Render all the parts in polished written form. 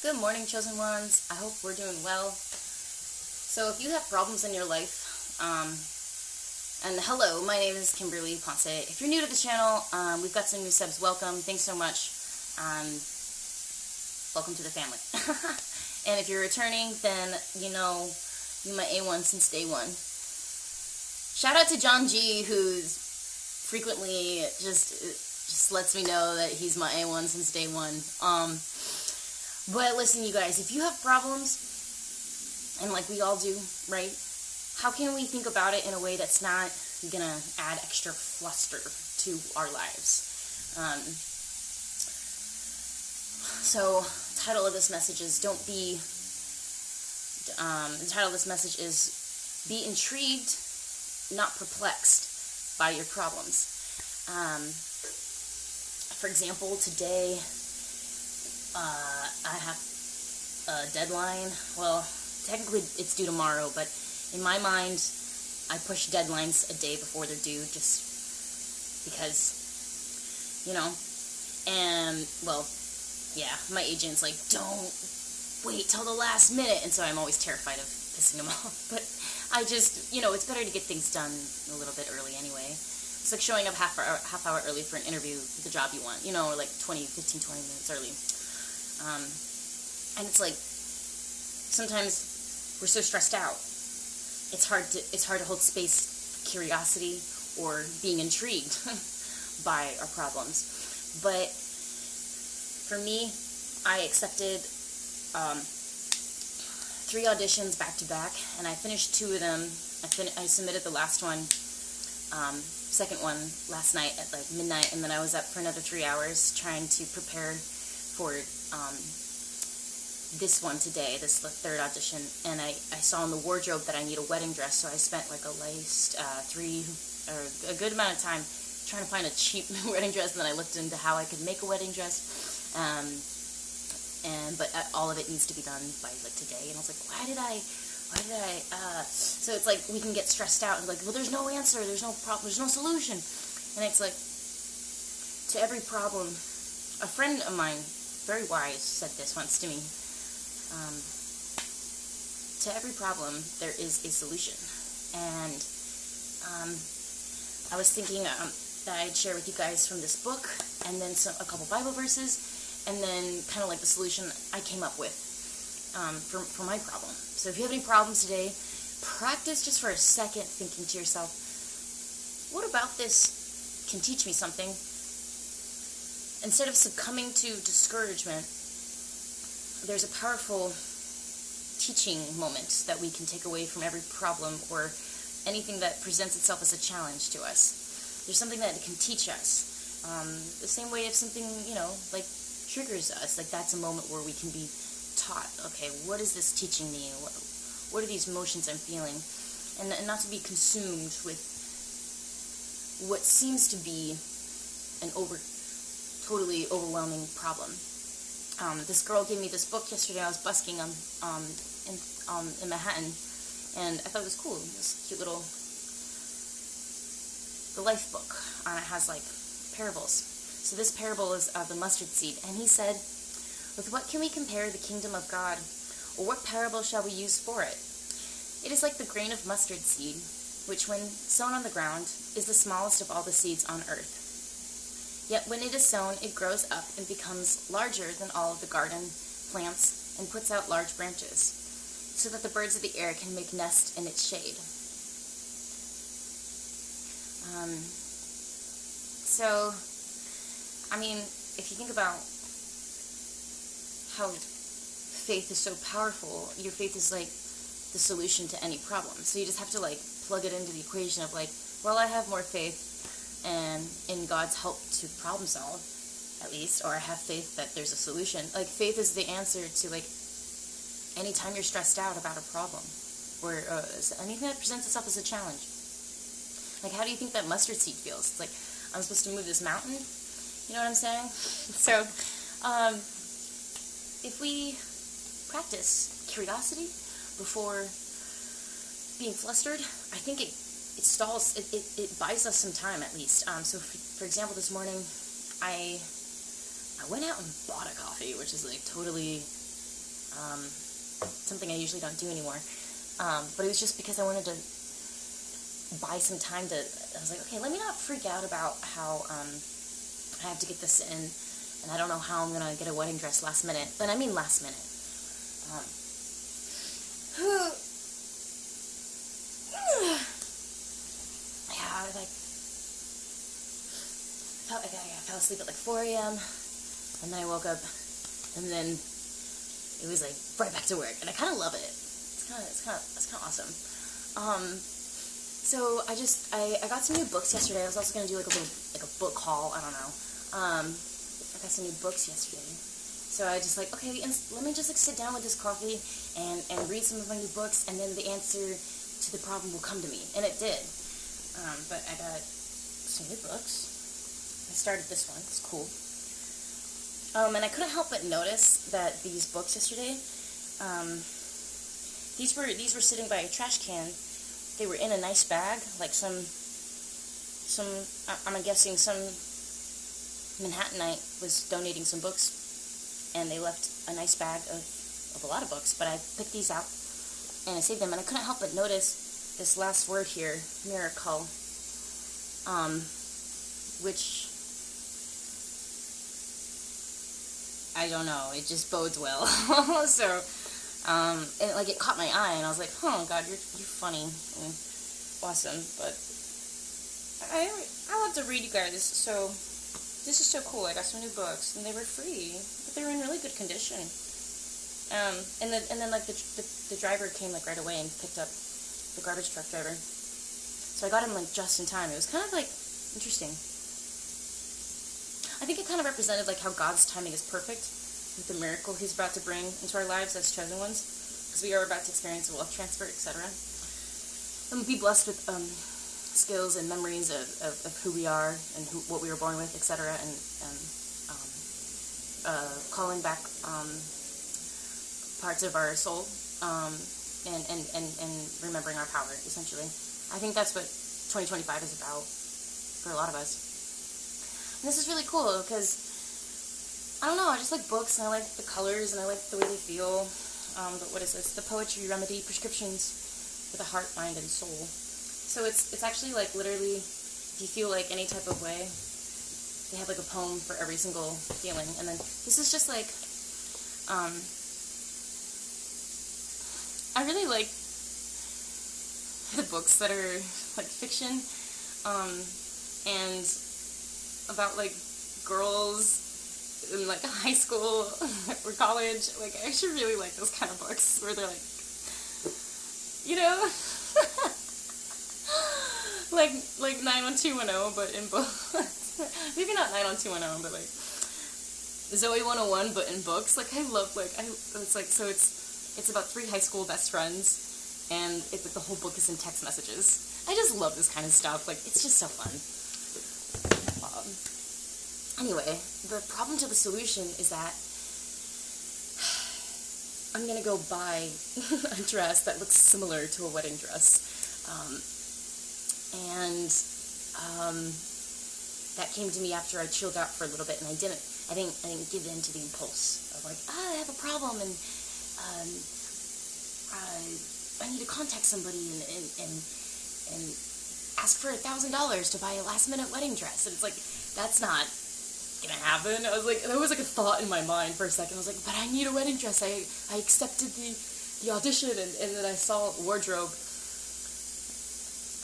Good morning, chosen ones. I hope we're doing well. So, if you have problems in your life, and hello, my name is Kimberly Ponce. If you're new to the channel, we've got some new subs. Welcome. Thanks so much. Welcome to the family. And if you're returning, then you know you my A1 since day one. Shout out to John G, who's frequently just lets me know that he's my A1 since day one. But listen, you guys, if you have problems, and like we all do, right, how can we think about it in a way that's not gonna add extra fluster to our lives? So, the title of this message is the title of this message is Be Intrigued, Not Perplexed by Your Problems. For example, today, I have a deadline. Well, technically it's due tomorrow, but in my mind, I push deadlines a day before they're due just because, and, well, yeah, my agent's like, don't wait till the last minute, and so I'm always terrified of pissing him off, but I just, it's better to get things done a little bit early anyway. It's like showing up half hour early for an interview with the job you want, or like 20 minutes early. And it's like, sometimes we're so stressed out, it's hard to hold space for curiosity or being intrigued by our problems. But for me, I accepted 3 auditions back to back, and I finished 2 of them. I submitted the last one, second one, last night at like midnight, and then I was up for another 3 hours trying to prepare for this one today, this the 3rd audition, and I saw in the wardrobe that I need a wedding dress, so I spent like a good amount of time trying to find a cheap wedding dress, and then I looked into how I could make a wedding dress, but all of it needs to be done by like today, and I was like, why did I, so it's like we can get stressed out and like, well, there's no answer, there's no problem, there's no solution, and it's like, to every problem, a friend of mine, very wise, said this once to me, to every problem there is a solution. And I was thinking that I'd share with you guys from this book, and then a couple Bible verses, and then kind of like the solution I came up with for my problem. So if you have any problems today, practice just for a second thinking to yourself, what about this can teach me something? Instead of succumbing to discouragement, there's a powerful teaching moment that we can take away from every problem or anything that presents itself as a challenge to us. There's something that can teach us. The same way if something, like triggers us, like that's a moment where we can be taught, okay, what is this teaching me? What are these emotions I'm feeling? And not to be consumed with what seems to be an totally overwhelming problem. This girl gave me this book yesterday. I was busking in Manhattan, and I thought it was cool. This cute little, the life book. It has like parables. So this parable is of the mustard seed, and he said, "With what can we compare the kingdom of God, or what parable shall we use for it? It is like the grain of mustard seed, which when sown on the ground is the smallest of all the seeds on earth. Yet when it is sown, it grows up and becomes larger than all of the garden plants and puts out large branches, so that the birds of the air can make nest in its shade." So, I mean, if you think about how faith is so powerful, your faith is like the solution to any problem. So you just have to like plug it into the equation of like, well, I have more faith and in God's help to problem solve, at least, or I have faith that there's a solution. Like, faith is the answer to, like, anytime you're stressed out about a problem, or anything that presents itself as a challenge. Like, how do you think that mustard seed feels? It's like, I'm supposed to move this mountain? You know what I'm saying? So, if we practice curiosity before being flustered, I think it buys us some time at least. So for example, this morning I went out and bought a coffee, which is like totally something I usually don't do anymore. But it was just because I wanted to buy some time I was like, okay, let me not freak out about how I have to get this in, and I don't know how I'm going to get a wedding dress last minute. But I mean last minute. Yeah, I fell asleep at like 4 a.m., and then I woke up, and then it was like right back to work, and I kind of love it. It's kind of awesome. So I got some new books yesterday. I was also gonna do like a book haul. I don't know. I got some new books yesterday. So I just like, okay, let me just like sit down with this coffee and read some of my new books, and then the answer to the problem will come to me, and it did. But I got some new books. I started this one. It's cool. And I couldn't help but notice that these books yesterday, these were sitting by a trash can. They were in a nice bag, like I'm guessing some Manhattanite was donating some books, and they left a nice bag of a lot of books. But I picked these out, and I saved them, and I couldn't help but notice this last word here, miracle, which, I don't know, it just bodes well. So, and like it caught my eye, and I was like, oh God, you're funny and awesome. But I love to read, you guys. So this is so cool. I got some new books, and they were free, but they were in really good condition. And then like the driver came like right away and picked up the garbage truck driver. So I got him like just in time. It was kind of like interesting. I think it kind of represented like how God's timing is perfect with the miracle He's about to bring into our lives as chosen ones, because we are about to experience a wealth transfer, etc. And be blessed with skills and memories of who we are and what we were born with, etc. And calling back parts of our soul and remembering our power. Essentially, I think that's what 2025 is about for a lot of us. And this is really cool because, I don't know, I just like books, and I like the colors, and I like the way they feel. But what is this? The Poetry Remedy Prescriptions for the Heart, Mind, and Soul. So it's actually like literally, if you feel like any type of way, they have like a poem for every single feeling. And then this is just like, I really like the books that are like fiction, and about like girls in like high school or college. Like I actually really like those kind of books where they're like, you know, like 91210, but in books. Maybe not 91210, but like Zoe 101, but in books. Like I love it's like, so it's about 3 high school best friends, and it's like the whole book is in text messages. I just love this kind of stuff. Like it's just so fun. Anyway, the problem to the solution is that I'm going to go buy a dress that looks similar to a wedding dress. That came to me after I chilled out for a little bit, and I didn't give in to the impulse of like, I have a problem, and I need to contact somebody and ask for $1,000 to buy a last minute wedding dress. And it's like, that's not gonna happen. I was like, there was like a thought in my mind for a second. I was like, but I need a wedding dress. I accepted the audition, and then I saw wardrobe.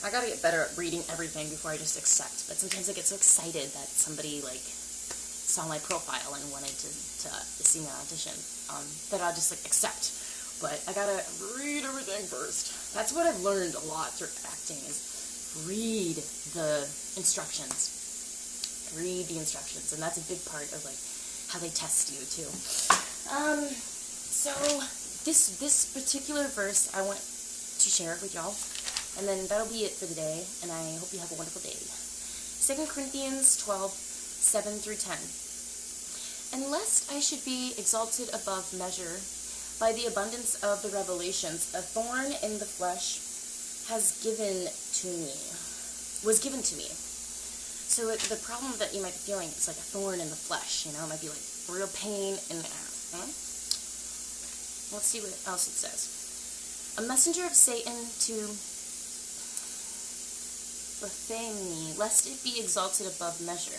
I gotta get better at reading everything before I just accept. But sometimes I get so excited that somebody like saw my profile and wanted to see my audition, that I'll just like accept. But I gotta read everything first. That's what I've learned a lot through acting, is read the instructions. Read the instructions, and that's a big part of like how they test you too. So this particular verse I want to share with y'all, and then that'll be it for the day, and I hope you have a wonderful day. 2 Corinthians 12:7-10. And lest I should be exalted above measure by the abundance of the revelations, a thorn in the flesh was given to me. So the problem that you might be feeling is like a thorn in the flesh, you know, it might be like real pain in the ass. let's see what else it says. A messenger of Satan to blaspheme me, lest it be exalted above measure.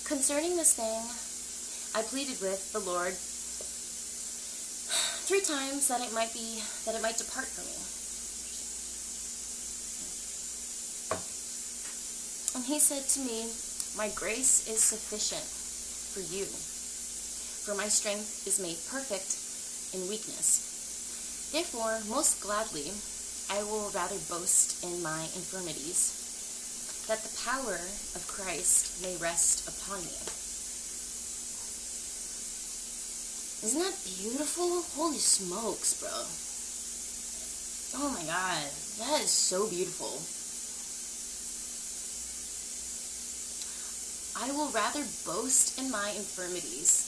Concerning this thing, I pleaded with the Lord 3 times that it might depart from me. And he said to me, my grace is sufficient for you, for my strength is made perfect in weakness. Therefore, most gladly, I will rather boast in my infirmities, that the power of Christ may rest upon me. Isn't that beautiful? Holy smokes, bro. Oh my god, that is so beautiful. I will rather boast in my infirmities,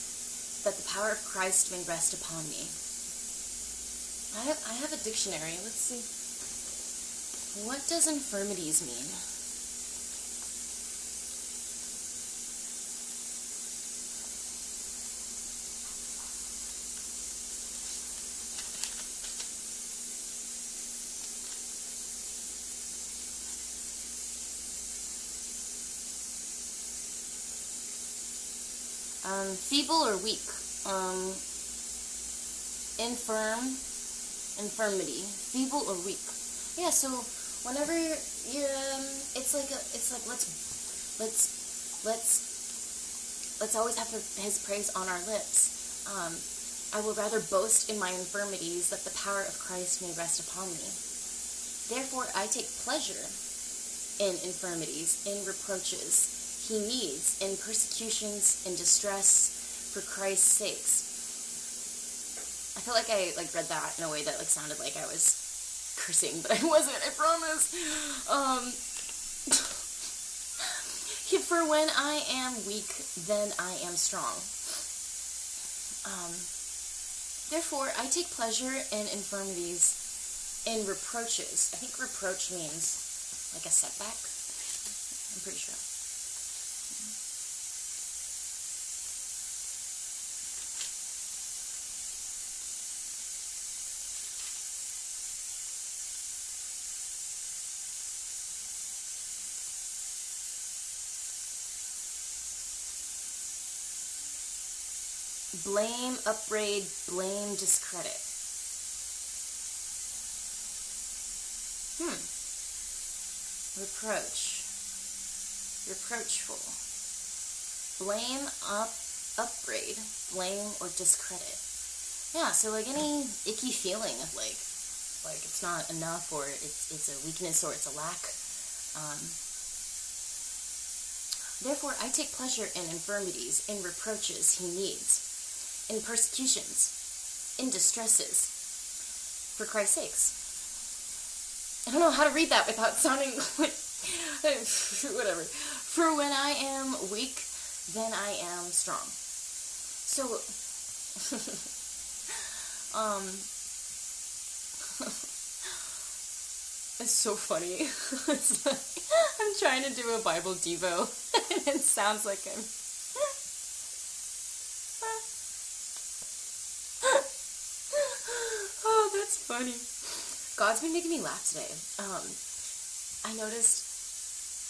that the power of Christ may rest upon me. I have a dictionary. Let's see. What does infirmities mean? Feeble or weak. Infirmity. Feeble or weak. Yeah, so whenever you're it's like let's always have his praise on our lips. I will rather boast in my infirmities, that the power of Christ may rest upon me. Therefore I take pleasure in infirmities, in reproaches he needs, in persecutions, in distress, for Christ's sakes. I feel like I read that in a way that sounded like I was cursing, but I wasn't, I promise. For when I am weak, then I am strong. Therefore, I take pleasure in infirmities, in reproaches. I think reproach means like a setback. I'm pretty sure. Blame, upbraid, blame, discredit. Reproach. Reproachful. Blame, upbraid, blame, or discredit. Yeah, so any icky feeling of like it's not enough, or it's a weakness, or it's a lack. Therefore, I take pleasure in infirmities, in reproaches he needs, in persecutions, in distresses, for Christ's sakes. I don't know how to read that without sounding like, whatever. For when I am weak, then I am strong. So, it's so funny. It's like, I'm trying to do a Bible Devo, and it sounds like I'm... Oh, that's funny. God's been making me laugh today. I noticed,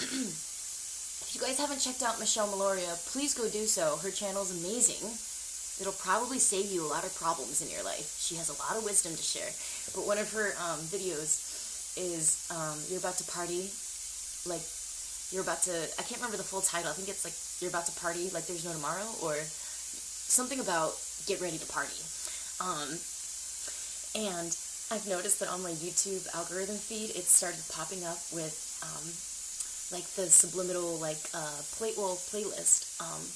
if you guys haven't checked out Michelle Meloria, please go do so. Her channel's amazing. It'll probably save you a lot of problems in your life. She has a lot of wisdom to share. But one of her videos is you're about to party, like you're about to, I can't remember the full title. I think it's like you're about to party like there's no tomorrow, or something about get ready to party. And I've noticed that on my YouTube algorithm feed, it started popping up with like the subliminal playlist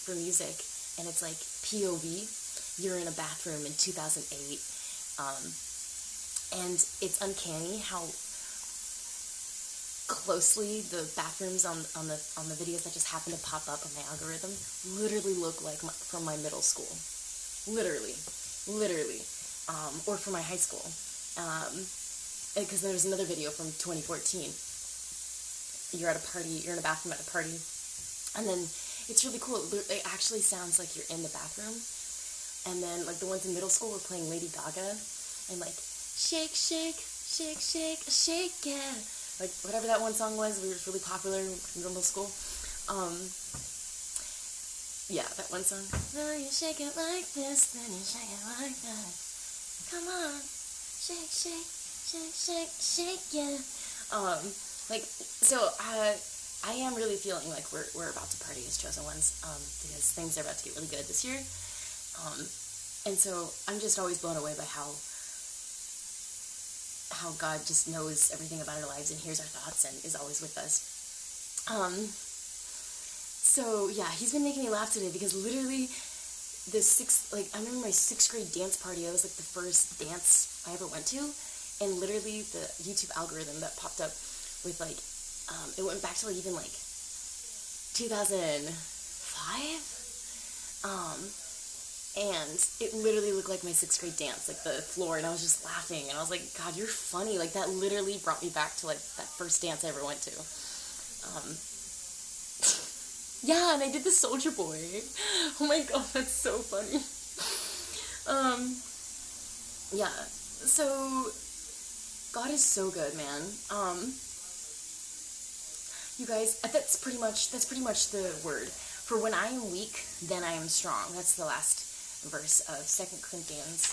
for music, and it's like POV. You're in a bathroom in 2008, and it's uncanny how closely the bathrooms on the videos that just happen to pop up on my algorithm literally look like from my middle school, literally, or from my high school. Because there was another video from 2014. You're at a party, you're in a bathroom at a party, and then it's really cool. It actually sounds like you're in the bathroom, And then, like, the ones in middle school were playing Lady Gaga. And, like, shake, shake, shake, shake, shake, yeah. Like, whatever that one song was, it was really popular in middle school. Yeah, that one song. Now you shake it like this, then you shake it like that. Come on. Shake, shake, shake, shake, shake, yeah. Like, so, I am really feeling like we're about to party as chosen ones, because things are about to get really good this year. And so I'm just always blown away by how God just knows everything about our lives and hears our thoughts and is always with us. So yeah, he's been making me laugh today because literally I remember my 6th grade dance party. That was like the first dance I ever went to, and literally the YouTube algorithm that popped up with like, it went back to like even like 2005, and it literally looked like my 6th grade dance, like the floor, and I was just laughing, and I was like, God, you're funny. Like, that literally brought me back to like that first dance I ever went to. Yeah, and I did the Soldier Boy. Oh my God, that's so funny. Yeah, so God is so good, man. You guys, that's pretty much the word. For when I am weak, then I am strong. That's the last verse of 2 Corinthians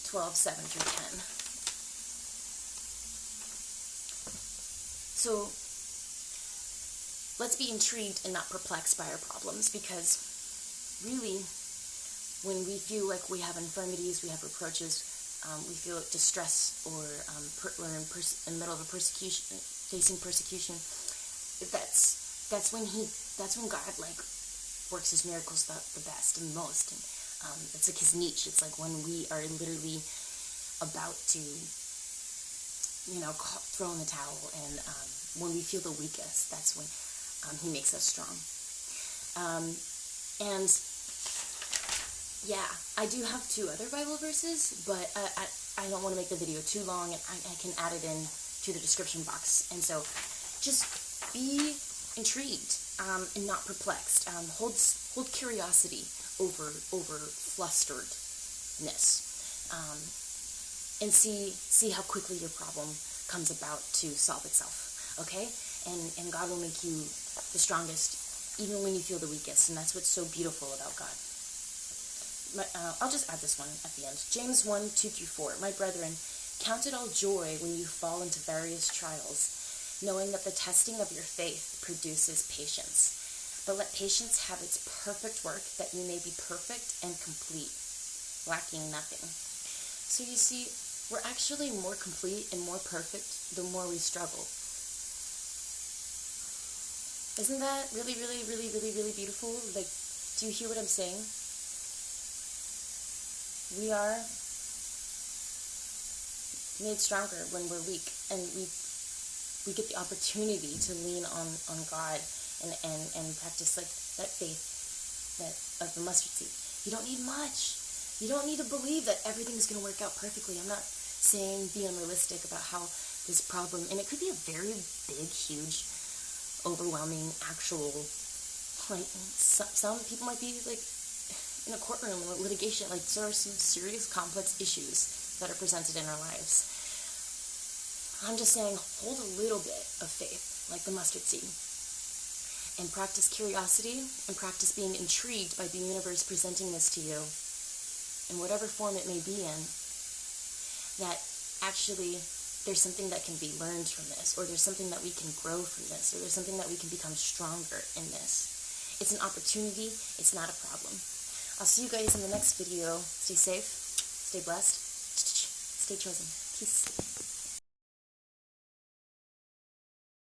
12:7 through 10. So, let's be intrigued and not perplexed by our problems, because really, when we feel like we have infirmities, we have reproaches, we feel distress, or we're in the middle of a persecution, facing persecution, that's when God like works His miracles the best and most, and it's like His niche. It's like when we are literally about to, throw in the towel, and when we feel the weakest, that's when He makes us strong. And yeah, I do have 2 other Bible verses, but I don't want to make the video too long, and I can add it in to the description box. And so just be intrigued and not perplexed. Hold curiosity over flusteredness, and see how quickly your problem comes about to solve itself. Okay, and God will make you the strongest even when you feel the weakest, and that's what's so beautiful about God. I'll just add this one at the end. James 1:2-4. My brethren, count it all joy when you fall into various trials, knowing that the testing of your faith produces patience. But let patience have its perfect work, that you may be perfect and complete, lacking nothing. So you see, we're actually more complete and more perfect the more we struggle. Isn't that really, really, really, really, really beautiful? Like, do you hear what I'm saying? We are made stronger when we're weak, and we get the opportunity to lean on God and practice like that faith of the mustard seed. You don't need much. You don't need to believe that everything's going to work out perfectly. I'm not saying be unrealistic about how this problem, and it could be a very big, huge, overwhelming, actual, like, some people might be like in a courtroom or litigation. Like, there are some serious, complex issues that are presented in our lives. I'm just saying, hold a little bit of faith, like the mustard seed, and practice curiosity, and practice being intrigued by the universe presenting this to you in whatever form it may be in, that actually there's something that can be learned from this, or there's something that we can grow from this, or there's something that we can become stronger in this. It's an opportunity. It's not a problem. I'll see you guys in the next video. Stay safe. Stay blessed. Stay chosen. Peace.